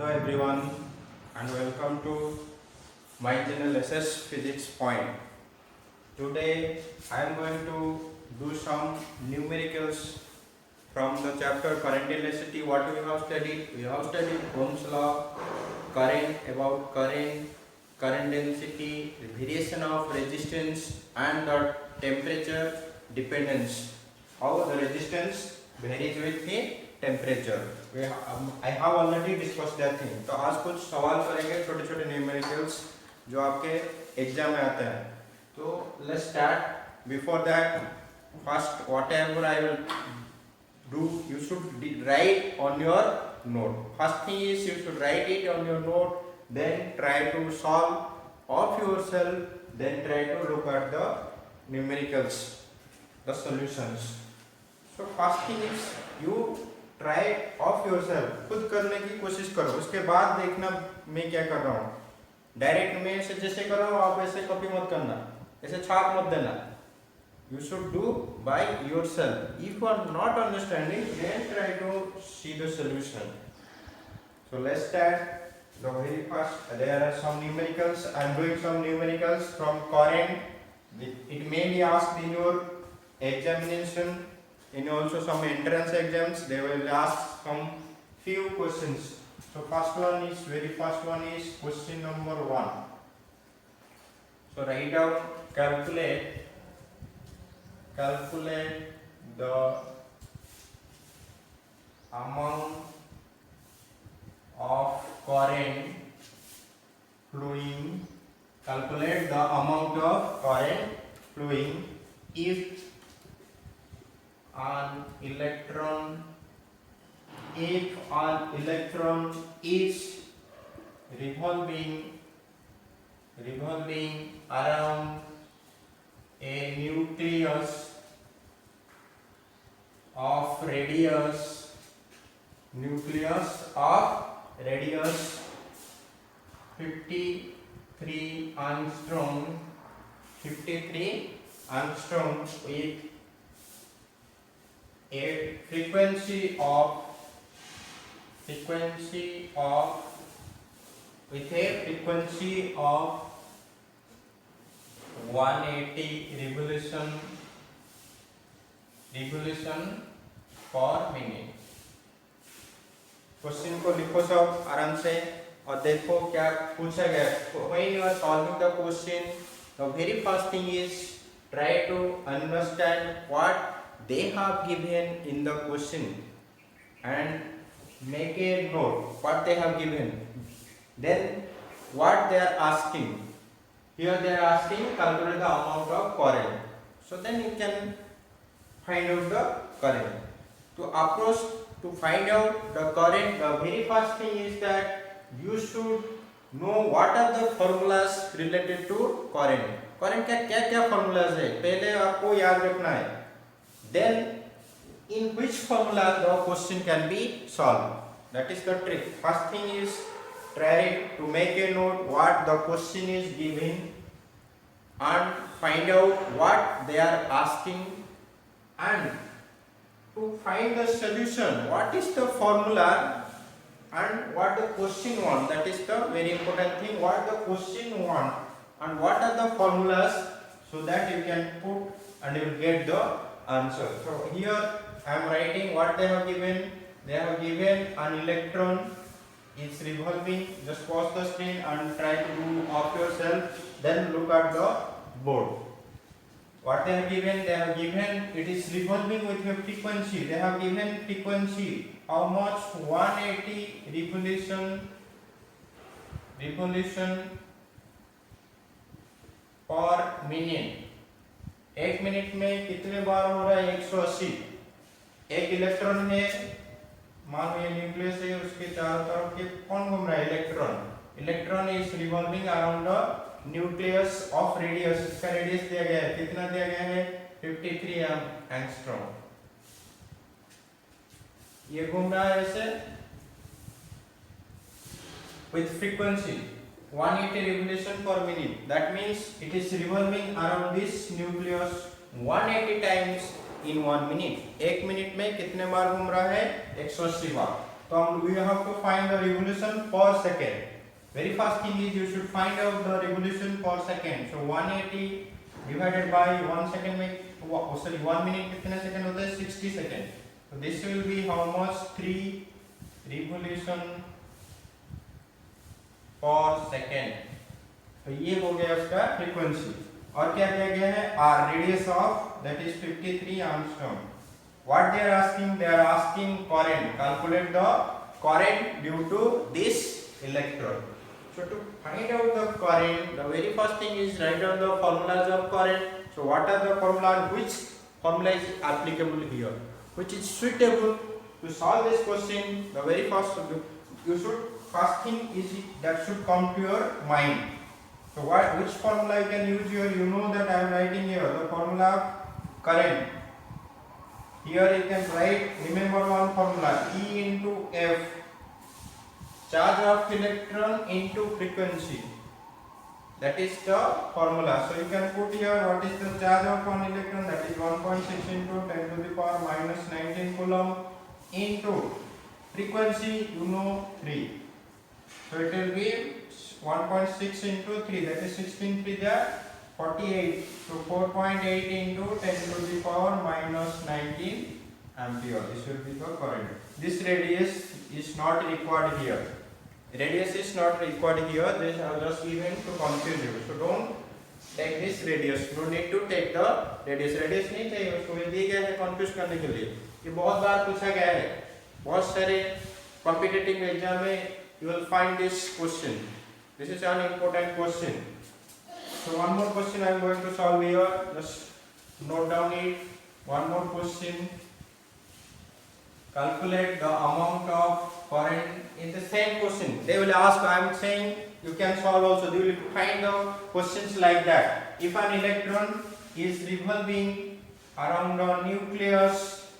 Hello everyone and welcome to my channel SS Physics Point. Today I am going to do some numericals from the chapter current electricity. What we have studied? We have studied Ohm's law, current, about current density, variation of resistance and the temperature dependence. How the resistance varies with the temperature. I have already discuss that thing. तो आज कुछ सवाल करेंगे छोटे छोटे numericals जो आपके exam में आते हैं. तो let's start. Before that first whatever I will do, you should write on your note. First thing is you should write it on your note, then try to solve of yourself, then try to look at the numericals, the solutions. So first thing is you try of yourself, खुद करने की कोशिश करो. उसके बाद देखना मैं क्या कर रहा हूँ. डायरेक्ट मैं ऐसे जैसे कर रहा हूँ आप ऐसे कॉपी मत करना, ऐसे छाप मत देना. You should do by yourself. If you are not understanding then try to see the solution. So let's start. The very first, there are some numericals. I am doing some numericals from current. It may be asked in your examination. In also some entrance exams, they will ask some few questions. So very first one is question number 1. So write down, calculate the amount of current flowing. Calculate the amount of current flowing if an electron is revolving around a nucleus of radius 53 angstrom with a frequency of 180 revolution per minute. Question को लिखो सब आराम से और देखो क्या पूछा गया. When you are solving the question, the very first thing is try to understand what they have given in the question and make a note what they have given. Then what they are asking. Here they are asking calculate the amount of current. So then you can find out the current. To approach to find out the current, the very first thing is that you should know what are the formulas related to current. current का क्या क्या formulas है पहले आपको याद रखना है. Then in which formula the question can be solved. That is the trick. First thing is try to make a note what the question is giving and find out what they are asking, and to find the solution what is the formula and what the question want. That is the very important thing, what the question want and what are the formulas, so that you can put and you will get the answer. So here I am writing what they have given. They have given an electron is revolving. Just pause the screen and try to do of yourself, then look at the board. What they have given? They have given it is revolving with a frequency. They have given frequency how much? 180 revolution per minute. एक minute में कितने बार हो रहा है? 180. एक electron है, मान लो ये न्यूक्लियस है, उसके चारों तरफ के कौन घूम रहा है? Electron is revolving around the nucleus of radius. इसका रेडियस दिया गया है, कितना दिया गया है? 53 एंगस्ट्रॉम. ये घूम रहा है ऐसे with frequency 180 revolution per minute. That means it is revolving around this nucleus 180 times in 1 minute. एक मिनट में कितने बार घूम रहा है? 180 बार. तो हम we have to find the revolution per second. Very first thing is you should find out the revolution per second. So 180 divided by 1 second में sorry 1 minute कितने सेकंड होता है 60 second. So this will be how much 3 revolution per second. तो ये हो गया उसका frequency. और क्या दिया गया है r radius of that is 53 angstrom. What they are asking? They are asking current. Calculate the current due to this electrode. So to find out the current, the very first thing is write down the formulas of current. So what are the formula? Which formula is applicable here? Which is suitable to solve this question? The very first first thing is that should come to your mind. So which formula you can use here? You know that I am writing here the formula of current. Here you can write, remember one formula, E into F, charge of electron into frequency. That is the formula. So you can put here what is the charge of one electron, that is 1.6 into 10 to the power minus 19 coulomb into frequency, you know 3. So it will be 1.6 into 3, that is 16 3 there 48. So 4.8 into 10 to the power minus 19 ampere. This will be the current. This radius is not required here. Radius is not required here. This I have just given to confuse you. So don't take this radius. No need to take the radius. Radius नहीं चाहिए. उसको दिया गया है confuse करने के लिए. ये बहुत बार पूछा गया है. बहुत सारे competitive exam में you will find this question. This is an important question. So one more question I am going to solve here. Just note down it. One more question. Calculate the amount of current in the same question. They will ask. I am saying you can solve also. They will find the questions like that. If an electron is revolving around a nucleus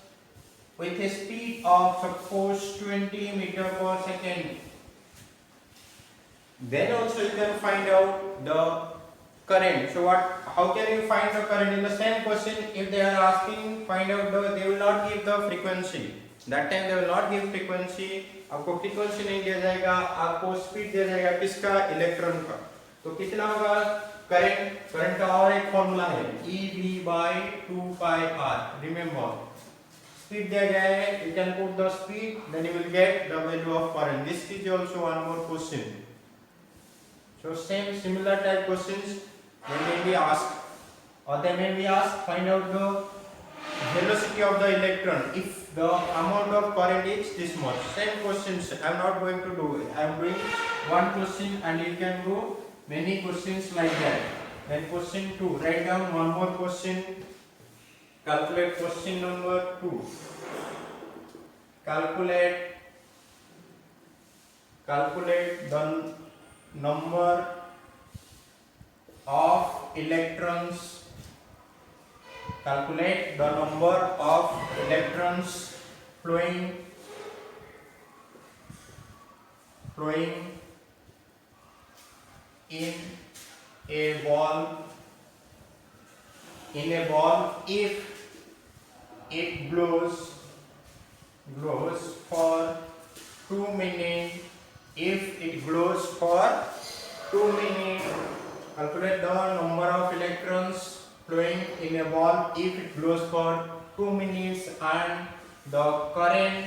with a speed of suppose 20 meter per second, then also you can find out the current. So how can you find the current in the same question? If they are asking find out they will not give the frequency. That time they will not give frequency. आपको frequency नहीं दिया जाएगा, आपको speed दिया जाएगा किसका, electron का. तो कितना होगा करंट का और एक फॉर्मूला है EV by 2 pi r. Remember, speed दिया गया है, you can put the speed, then you will get the value of current. This is also one more question. So similar type questions they may be asked, or they may be asked find out the velocity of the electron if the amount of current is this much. Same questions I am not going to do it. I am doing one question and you can do many questions like that. Then question 2, write down one more question. Calculate question number 2. Calculate the number of electrons. Calculate the number of electrons flowing in a ball if it blows for 2 minutes. If it blows for 2 minutes, calculate the number of electrons flowing in a ball if it blows for 2 minutes and the current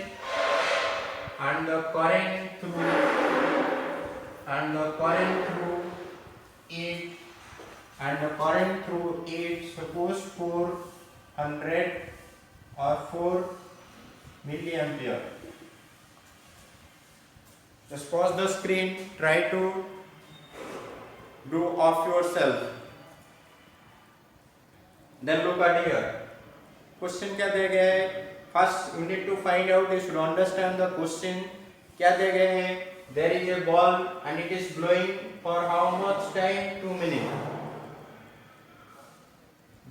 through it suppose 400 or 4 milliampere. Just pause the screen, try to do off yourself. Then look at here. Question क्या दिया गया है? First you need to find out, you should understand the question. क्या दिया गया है? There is a ball and it is blowing for how much time? 2 minutes.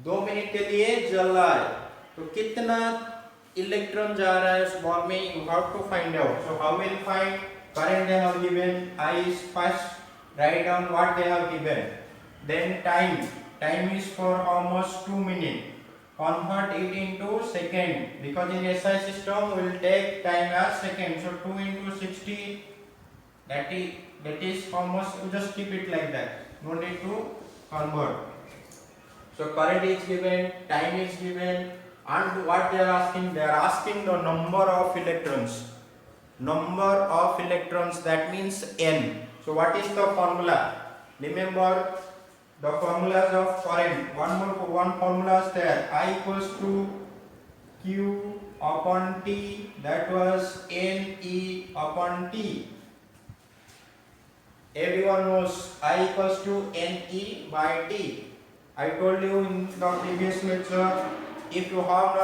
2 minute के लिए जल रहा है. तो कितना इलेक्ट्रॉन जा रहा है उस बॉल में? You have to find out. So how will find? Current they have given. I is first. Write down what they have given. Then time is for how much? 2 minutes. convert it into second, because in SI system we will take time as second. So 2 into 60, that is how much? You just keep it like that, no need to convert. So current is given, time is given, and what they are asking? They are asking the number of electrons. Number of electrons, that means n. So what is the formula? Remember the formulas of current. One formula is there. I equals to Q upon T. That was N E upon T. Everyone knows I equals to N E by T. I told you in the previous lecture, if you have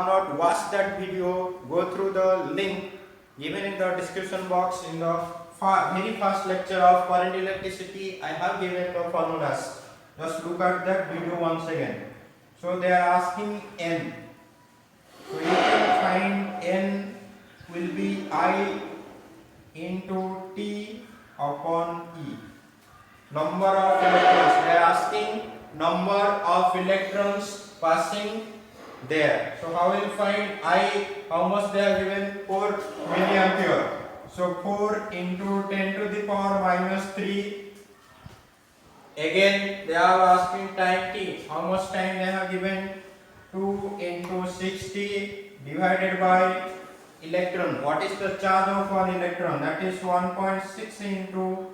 not watched that video, go through the link given in the description box. In the very first lecture of current electricity, I have given the formulas. Just look at that video once again. So they are asking N. So you can find N will be I into T upon E. Number of electrons. They are asking number of electrons passing there. So how will find I? How much they are given? 4 milliampere. So 4 into 10 to the power minus 3. Again they are asking time T. How much time they have given? 2 into 60 divided by electron. What is the charge of one electron? That is 1.6 into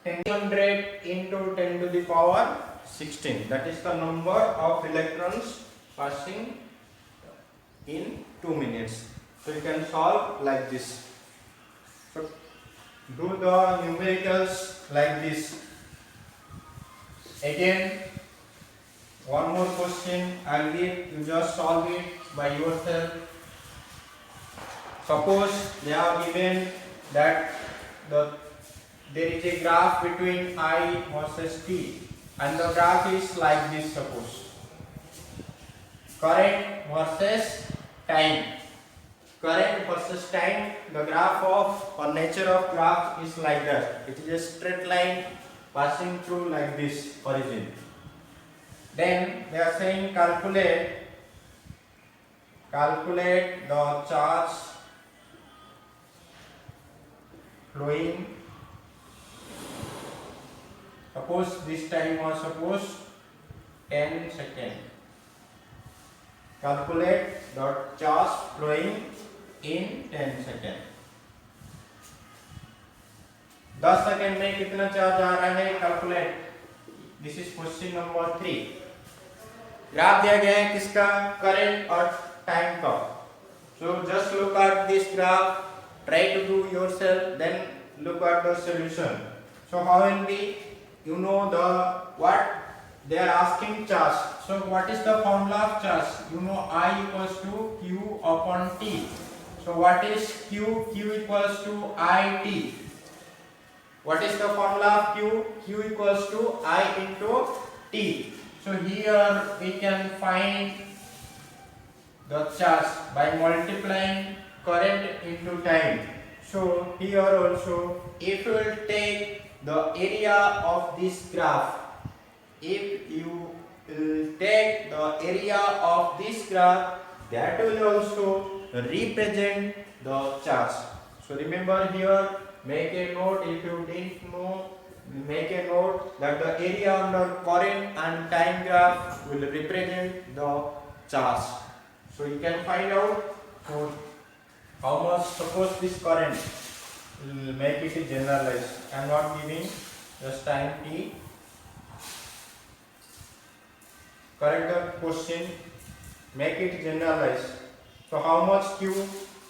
100 into 10 to the power 16. That is the number of electrons passing in 2 minutes. So you can solve like this. So do the numericals like this. Again, one more question I'll give. You just solve it by yourself. Suppose they are given that there is a graph between I versus T, and the graph is like this. Suppose current versus time. Current versus time, the graph of or nature of graph is like that. It is a straight line passing through like this origin. Then they are saying calculate the charge flowing. Suppose this time was 10 seconds. Calculate the charge flowing in 10 seconds. 10 second में कितना charge आ रहा है? Calculate. This is question number 3. Graph दिया गया है किसका? Current और time का. So just look at this graph, try to do yourself, then look at the solution. So how will be? You know the what they are asking charge. So what is the formula of charge? You know I equals to Q upon T. So what is Q? Q equals to IT. What is the formula of Q? Q equals to I into T. So here we can find the charge by multiplying current into time. So here also, if you will take the area of this graph, if you will take the area of this graph, that will also represent the charge. So remember here, make a note. If you didn't know, make a note that the area under current and time graph will represent the charge. So you can find out how much. Suppose this current, will make it generalized. I am not giving just time t. Correct the question, make it generalized. So how much Q?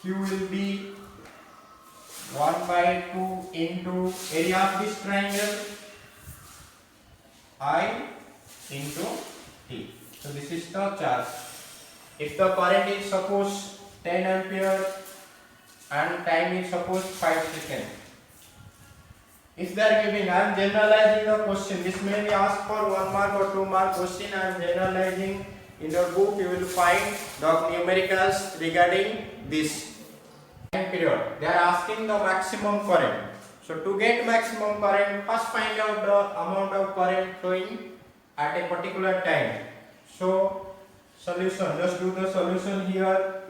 Q will be 1 by 2 into area of this triangle, I into T. So this is the charge. If the current is suppose 10 ampere and time is suppose 5 seconds. If they are giving, I am generalizing the question. This may be asked for 1 mark or 2 mark question. I am generalizing. In your book you will find the numericals regarding this time period. They are asking the maximum current. So to get maximum current, first find out the amount of current flowing at a particular time. So solution, just do the solution here.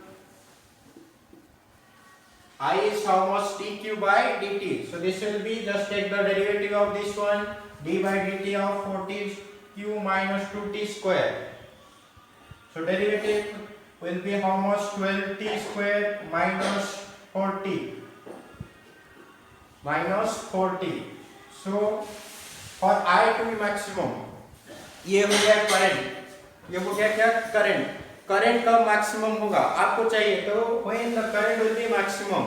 I is how much dq by dt. So this will be, just take the derivative of this one, d by dt of 40q minus 2t square. So derivative will be how much, 12t square minus 40 minus 40. So for I to be maximum, ये हो गया current, ये हो गया क्या current, current कब maximum होगा आपको चाहिए, तो when the current will be maximum,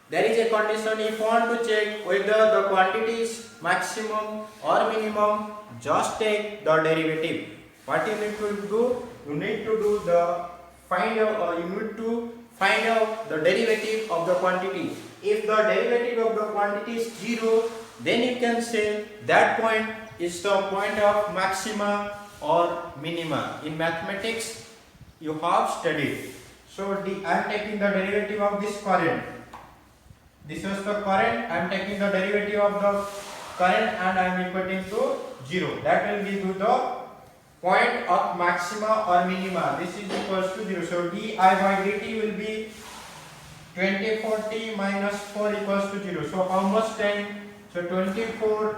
there is a condition. If you want to check whether the quantity is maximum or minimum, just take the derivative. What you need to do, you need to do the you need to find out the derivative of the quantity. If the derivative of the quantity is 0, then you can say that point is the point of maxima or minima. In mathematics, you have studied. So I am taking the derivative of this current. This was the current. I am taking the derivative of the current and I am equating to 0. That will give you the point of maxima or minima. This is equals to 0. So di by dt will be 2040 minus 4 equals to 0. So how much time? So 24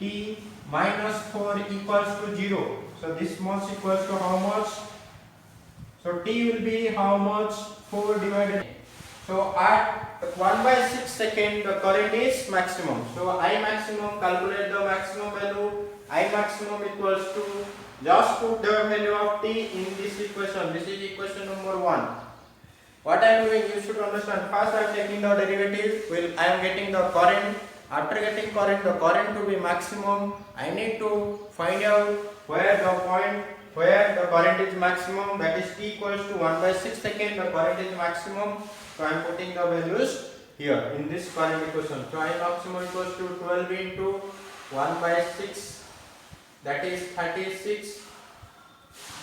t minus 4 equals to 0. So this much equals to how much? So t will be how much? 4 divided. So at 1/6 second the current is maximum. So I maximum, calculate the maximum value. I maximum equals to, just put the value of t in this equation. This is equation number 1. What I am doing, you should understand. First I am taking the derivative. I am getting the current. After getting current, the current to be maximum, I need to find out where the point where the current is maximum, that is t equals to 1/6 second, the current is maximum. So I am putting the values here in this current equation. So I maximum equals to 12 into 1/6, that is 36,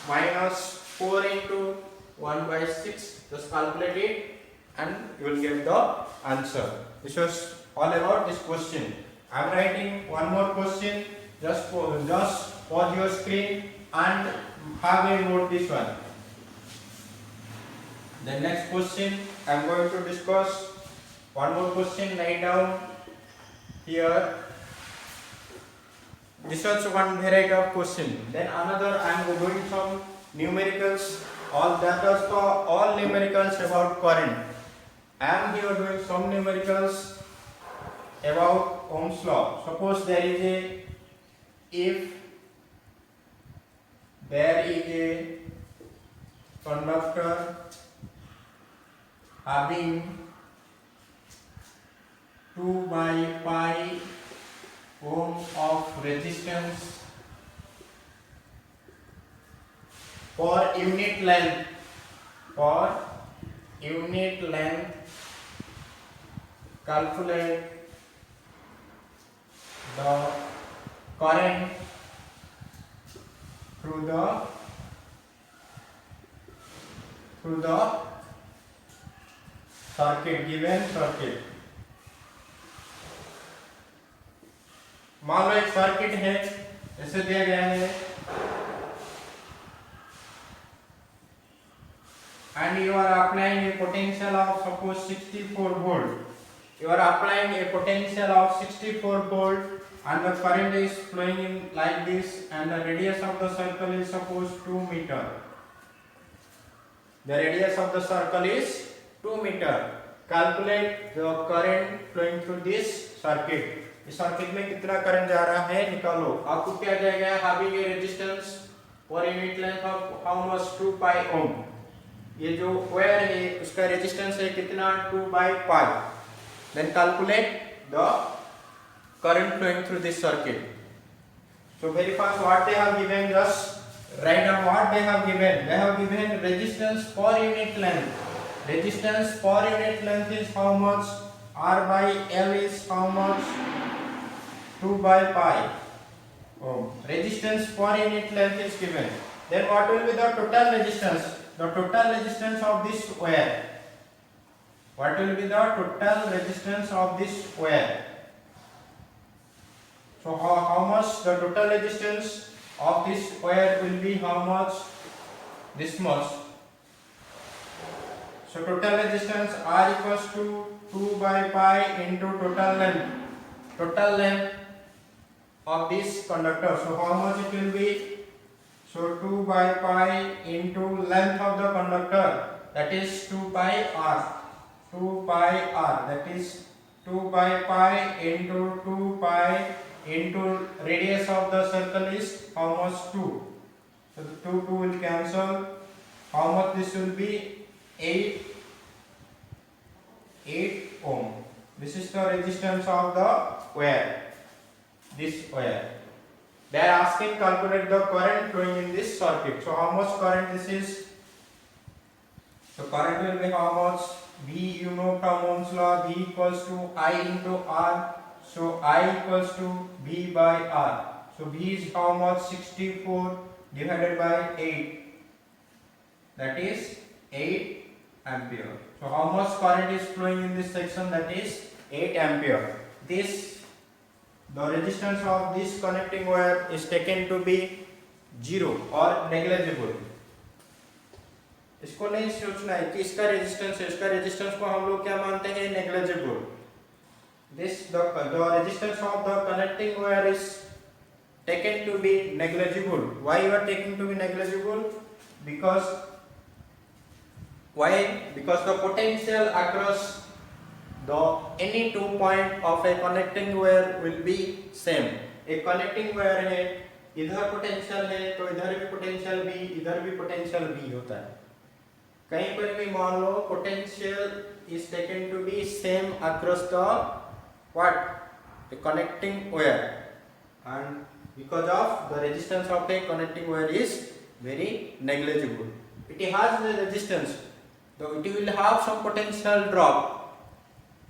minus 4 into 1/6. Just calculate it and you will get the answer. This was all about this question. I am writing one more question. Just pause your screen and have a note this one. The next question I am going to discuss. One more question, write down here. This was one variety of question. Then another I am doing some numericals. All numericals about current. I am here doing some numericals about Ohm's law. Suppose there is a conductor having 2 by pi ohm of resistance for unit length. Calculate the current through the circuit, given circuit. मान लो एक circuit है, ऐसे दिया गया है, and you are applying a potential of suppose 64 volt. You are applying a potential of 64 volt and the current is flowing in like this, and the radius of the circle is suppose 2 meter. The radius of the circle is 2 meter. Calculate the current flowing through this circuit. इस circuit में कितना current जा रहा है निकालो. आपको क्या जाएगा, having a resistance for unit length of how much, 2 pi ohm. ये जो वायर है उसका रेजिस्टेंस है कितना, 2 by pi. Then calculate the current flowing through this circuit. So very fast, what they have given, just write down what they have given. They have given resistance per unit length. Resistance per unit length is how much, R by L is how much, 2 by pi ohm. Resistance per unit length is given. Then what will be the total resistance? The total resistance of this wire. What will be the total resistance of this wire? So how much the total resistance of this wire will be? How much? This much. So total resistance R equals to 2 by pi into total length. Total length of this conductor. So how much it will be? So 2 by pi into length of the conductor, that is 2 pi r. 2 pi r, that is 2 by pi into 2 pi into radius of the circle is how much? 2. So the 2 will cancel. How much this will be? 8 ohm. This is the resistance of the wire. This wire. They are asking calculate the current flowing in this circuit. So how much current this is? So current will be how much? V, you know from Ohm's law, V equals to I into R. So I equals to V by R. So V is how much? 64 divided by 8. That is 8 ampere. So how much current is flowing in this section? That is 8 ampere. The resistance of this connecting wire is taken to be 0 or negligible. इसको नहीं सोचना है कि इसका resistance है, इसका resistance को हम लोग क्या मानते हैं? Negligible. The resistance of the connecting wire is taken to be negligible. Why you are taking to be negligible? Because the potential across the any 2 point of a connecting wire will be same. एक connecting wire है, इधर potential है तो इधर भी potential B, इधर भी potential B होता है. कहीं पर भी मान low potential is taken to be same across the connecting wire, and because of the resistance of a connecting wire is very negligible. It has the resistance, though it will have some potential drop,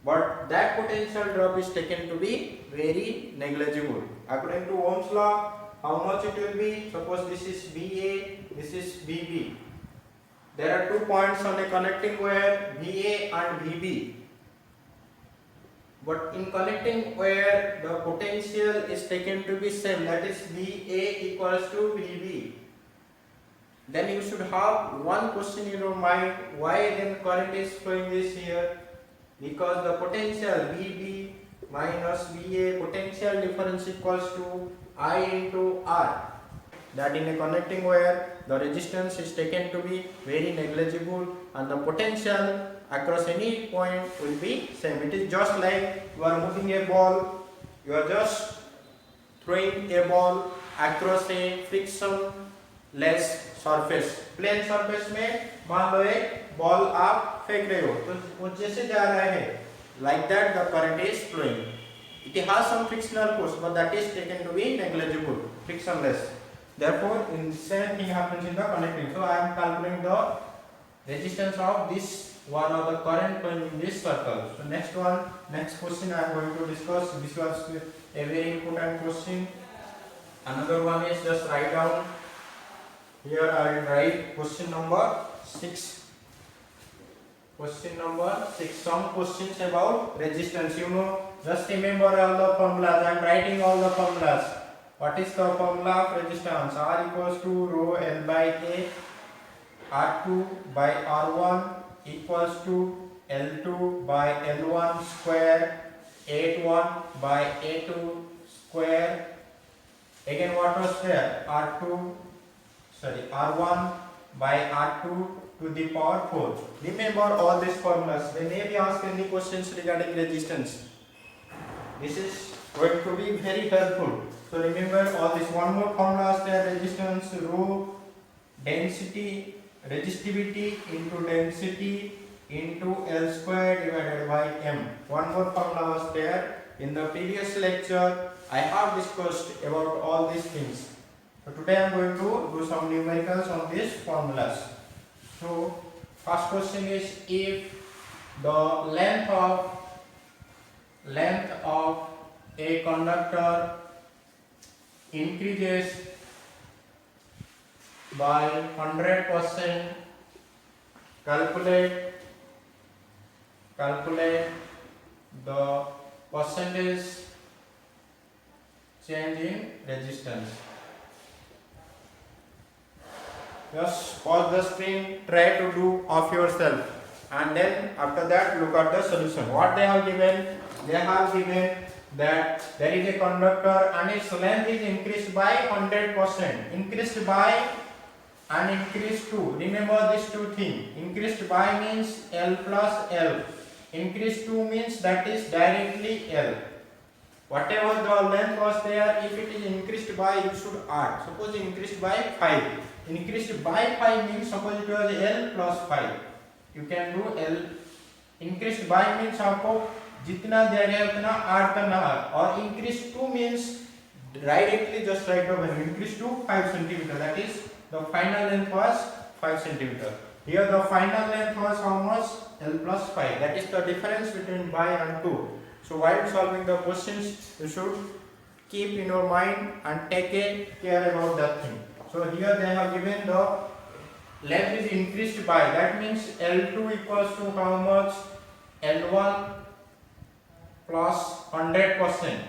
but that potential drop is taken to be very negligible. According to Ohm's law, how much it will be? Suppose this is BA, this is BB. There are 2 points on a connecting wire, VA and VB. But in connecting wire, the potential is taken to be same, that is VA equals to VB. Then you should have one question in your mind, why then current is flowing this here? Because the potential VB minus VA, potential difference equals to I into R. That in a connecting wire, the resistance is taken to be very negligible and the potential across any point will be same. It is just like you are moving a ball, you are just throwing a ball across a frictionless surface. Plane surface में मान लो एक ball आप फेंक रहे हो तो वो जैसे जा रहा है, like that the current is flowing. It has some frictional force, but that is taken to be negligible, frictionless. Therefore, in same thing happens in the connecting. So I am calculating the resistance of this one or the current flowing in this circle. So next question I am going to discuss. This was a very important question. Another one is just write down. Here I will write question number 6. Question number 6. Some questions about resistance. You know, just remember all the formulas. I am writing all the formulas. What is the formula of resistance? R equals to rho L by A, R2 by R1 equals to L2 by L1 square, 8(1) by A2 square. Again, what was there? R1 by R2 to the power 4. Remember all these formulas. They may be asked any questions regarding resistance. This is going to be very helpful. So remember all this. One more formula is there: resistance rho density, resistivity into density into L square divided by M. One more formula was there. In the previous lecture, I have discussed about all these things. So today I am going to do some numericals on these formulas. So first question is, if the length of a conductor increases by 100%, calculate the percentage change in resistance. Just pause the screen, try to do of yourself, and then after that look at the solution. What they have given? They have given that there is a conductor and its length is increased by 100%. Increased by and increased to. Remember these two things. Increased by means L plus L. Increased to means that is directly L. Whatever the length was there, if it is increased by, you should add. Suppose increased by 5. Increased by 5 means suppose it was L plus 5. You can do L. Increased by means आपको जितना दिया गया उतना add करना है, और increased to means directly just write over increased to 5 centimeter. That is the final length was 5 centimeter. Here the final length was how much? L plus 5. That is the difference between by and to. So while solving the questions, you should keep in your mind and take care about that thing. So here they have given the length is increased by. That means L2 equals to how much? L1 plus 100%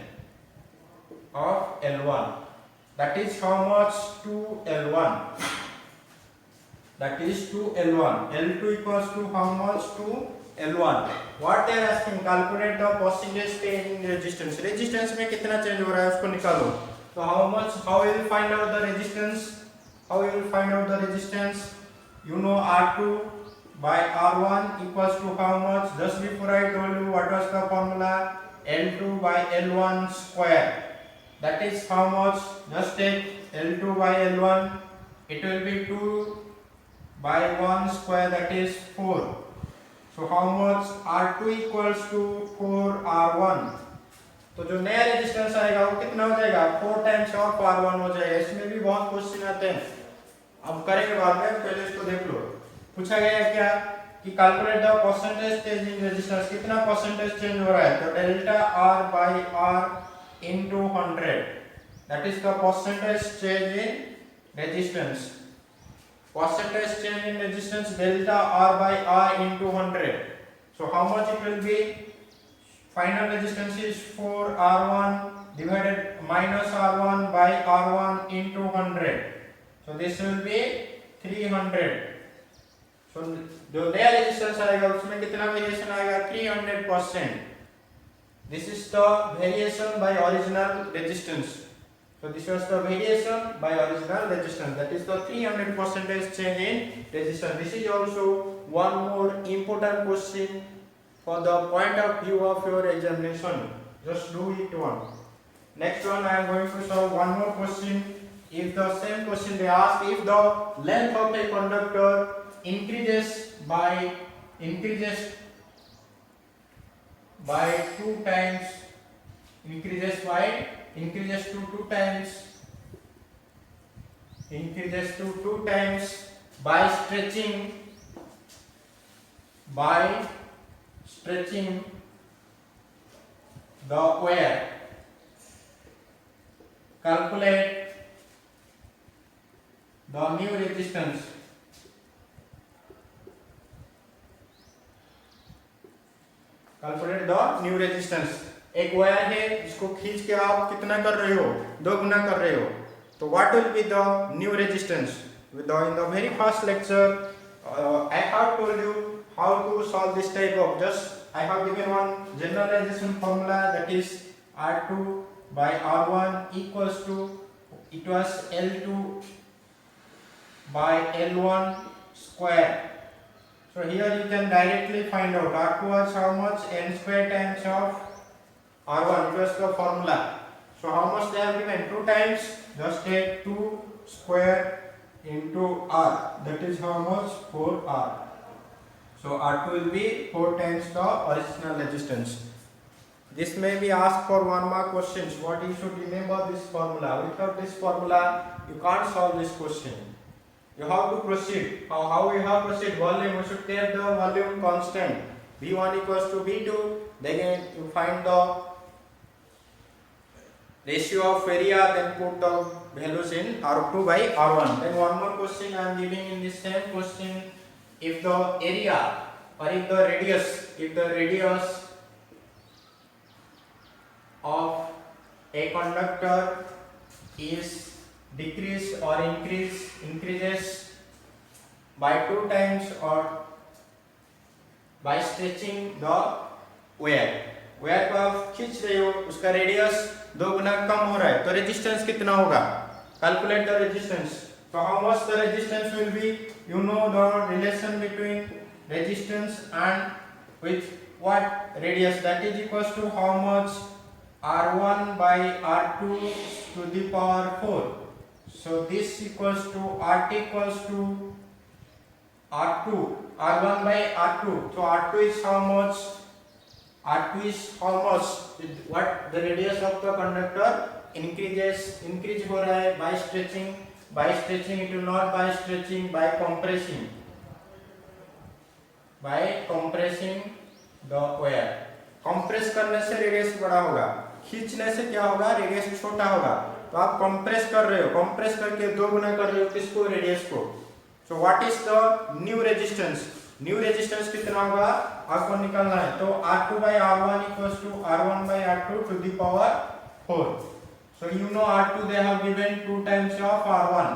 of L1. That is how much? 2L1. That is 2L1. L2 equals to how much? 2L1. What they are asking? Calculate the percentage change in resistance. Resistance में कितना change हो रहा है उसको निकालो. So how much? How will you find out the resistance? How will you find out the resistance? You know R2 by R1 equals to how much? Just before I told you what was the formula? L2 by L1 square. That is how much? Just take L2 by L1. It will be 2 by 1 square, that is 4. So how much? R2 equals to 4R1. तो जो नया resistance आएगा वो कितना हो जाएगा? 4 times of R1 हो जाएगा. इसमें भी बहुत क्वेश्चन आते हैं, अब करेंगे बाद में, पहले इसको देख लो. पूछा गया है क्या कि calculate the percentage change in resistance. कितना परसेंटेज चेंज हो रहा है? तो delta R by R into 100. That is the percentage change in resistance. Percentage change in resistance delta R by R into 100. So how much it will be? Final resistance is 4R1 divided minus R1 by R1 into 100. So this will be 300. So जो नया resistance आएगा उसमें कितना variation आएगा? 300%. This is the variation by original resistance. So this was the variation by original resistance. That is the 300% change in resistance. This is also one more important question for the point of view of your examination. Just do it one. Next one I am going to solve one more question. If the same question they ask, if the length of a conductor increases by 2 times, increases to 2 times by stretching the wire. Calculate the new resistance. Calculate the new resistance. एक wire है जिसको खींच के आप कितना कर रहे हो? 2 गुना कर रहे हो. तो what will be the new resistance? In the very first lecture I have told you how to solve this type of. Just I have given one generalization formula, that is R2 by R1 equals to, it was L2 by L1 square. So here you can directly find out R2 was how much? N square times of R1. It was the formula. So how much they have given? 2 times. Just take 2 square into R. That is how much? 4R. So R2 will be 4 times the original resistance. This may be asked for 1 mark questions. What you should remember this formula. Without this formula, you can't solve this question. You have to proceed. How we have to proceed? Volume. We should take the volume constant. V1 equals to V2. Then you find the ratio of area. Then put the values in R2 by R1. Then one more question I am giving in this same question. If the area or if the radius of a conductor is decreased or increases by 2 times or by stretching the wire को आप खींच रहे हो, उसका radius 2 गुना कम हो रहा है, तो रेजिस्टेंस कितना होगा? Calculate the resistance. So how much the resistance will be? You know the relation between resistance and with what radius, that is equals to how much R1 by R2 to the power 4. So this equals to RT equals to R2, R1 by R2. So R2 is how much? R2 is how much? What the radius of the conductor increase हो रहा है by stretching. By stretching it will not by stretching, by compressing the wire. compress करने से radius बड़ा होगा, खींचने से क्या होगा? रेडियस छोटा होगा. तो आप कंप्रेस कर रहे हो, कंप्रेस करके 2 गुना कर रहे हो किसको? रेडियस को. So what is the new resistance? New resistance कितना होगा आपको निकालना है. तो R2 by R1 equals to R1 by R2 to the power 4. So you know R2 they have given 2 times of R1.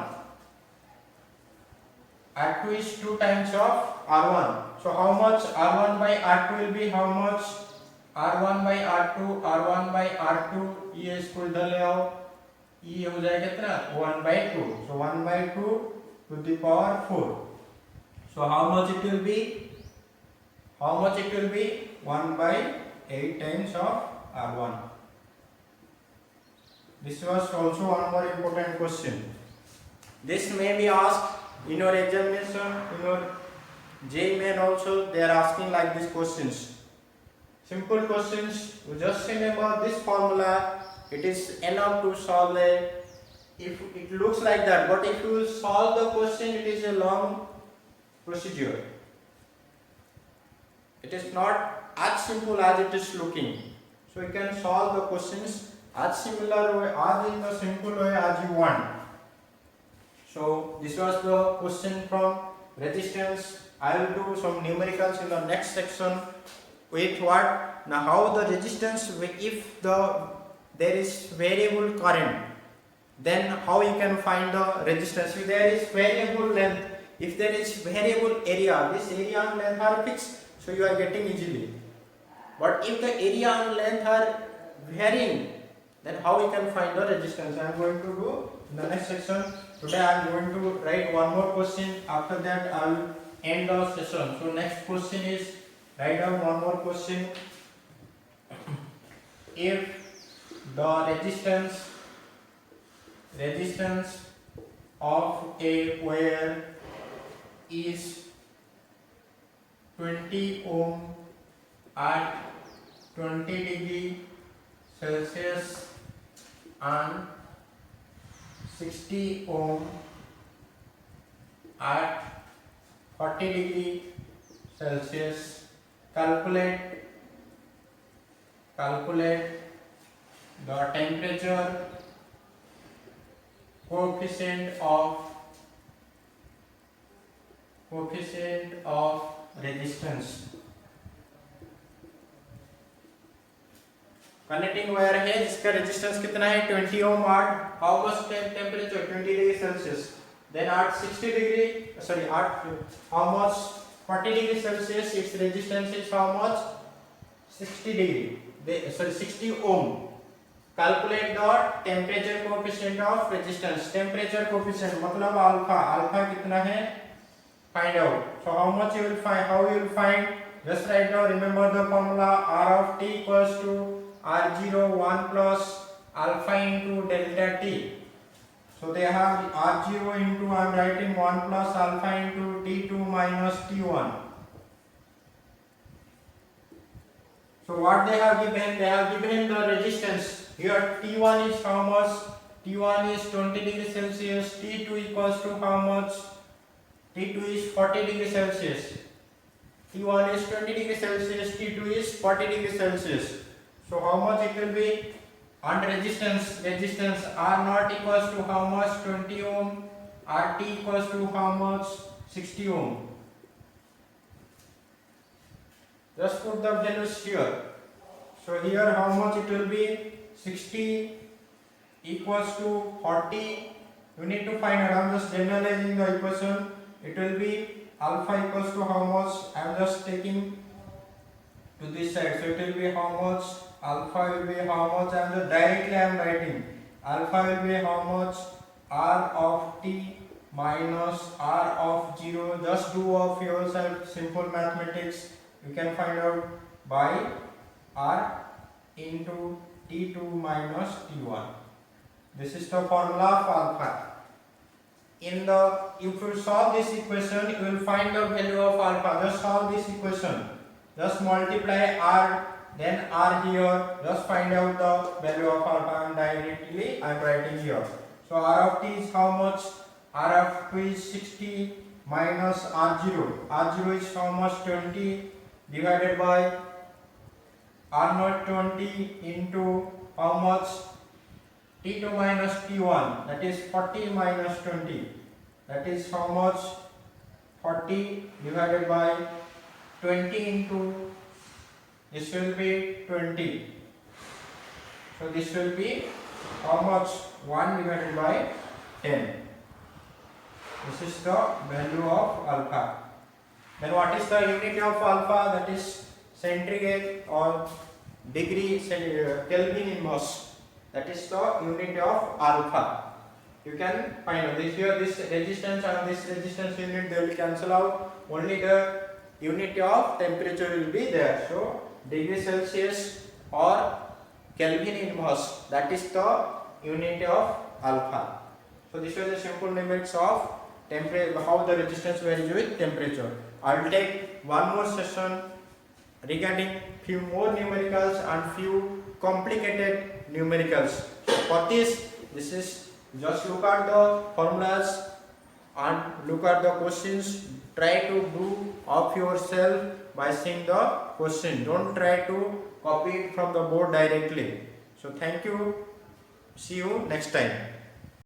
R2 is 2 times of R1. So how much R1 by R2 will be? How much R1 by R1 by R2 ये इसको इधर ले आओ, ये हो जाएगा कितना? 1 by 2. So 1 by 2 to the power 4. So how much it will be? How much it will be? 1 by 8 times of R1. This was also one more important question. This may be asked in your examination, in your JEE main also. They are asking like these questions. Simple questions. You just remember this formula. It is enough to solve a. If it looks like that, but if you solve the question, it is a long procedure. It is not as simple as it is looking. So you can solve the questions as similar way, as in the simple way as you want. So this was the question from resistance. I will do some numericals in the next section with what? Now how the resistance, if there is variable current, then how you can find the resistance? If there is variable length, if there is variable area, this area and length are fixed, so you are getting easily. But if the area and length are varying, then how you can find the resistance? I am going to do in the next section. Today I am going to write one more question. After that I will end the session. So next question is, write down one more question. If the resistance of a wire is 20 ohm at 20 degree Celsius and 60 ohm at 40 degree Celsius, calculate the temperature coefficient of resistance. Connecting wire है जिसका resistance कितना है? 20 ओम at how much temperature? 20 degree Celsius. Then at 60 degree, sorry, at how much? 40 degree Celsius. Its resistance is how much? 60 degree. 60 ohm. Calculate the temperature coefficient of resistance. Temperature coefficient मतलब alpha. Alpha कितना है? Find out. So how much you will find? How you will find? Just write down. Remember the formula. R of t equals to R0 1 plus alpha into delta t. So they have R0 into, I am writing 1 plus alpha into T2 minus T1. So what they have given? They have given the resistance. Here T1 is how much? T1 is 20 degree Celsius. T2 equals to how much? T2 is 40 degree Celsius. T1 is 20 degree Celsius. T2 is 40 degree Celsius. So how much it will be? And resistance R naught equals to how much? 20 ohm. RT equals to how much? 60 ohm. Just put the values here. So here how much it will be? 60 equals to 40. You need to find out. I am just generalizing the equation. It will be alpha equals to how much? I am just taking to this side. So it will be how much? Alpha will be how much? I am just directly I am writing. Alpha will be how much? R of t minus R of 0. Just do of yourself simple mathematics. You can find out by R into T2 minus T1. This is the formula of alpha. If you solve this equation, you will find the value of alpha. Just solve this equation. Just multiply R, then R here. Just find out the value of alpha, and directly I am writing here. So R of t is how much? R of 2 is 60 minus R0. R0 is how much? 20 divided by R0 20 into how much? T2 minus T1, that is 40 minus 20. That is how much? 40 divided by 20 into, this will be 20. So this will be how much? 1 divided by 10. This is the value of alpha. Then what is the unit of alpha? That is centrigade or degree Kelvin inverse. That is the unit of alpha. You can find out this here. This resistance and this resistance unit, they will cancel out. Only the unit of temperature will be there. So degree Celsius or Kelvin inverse, that is the unit of alpha. So this was a simple limits of temperature, how the resistance varies with temperature. I will take one more session regarding few more numericals and few complicated numericals. So for this is just look at the formulas and look at the questions. Try to do of yourself by seeing the question. Don't try to copy it from the board directly. So thank you. See you next time.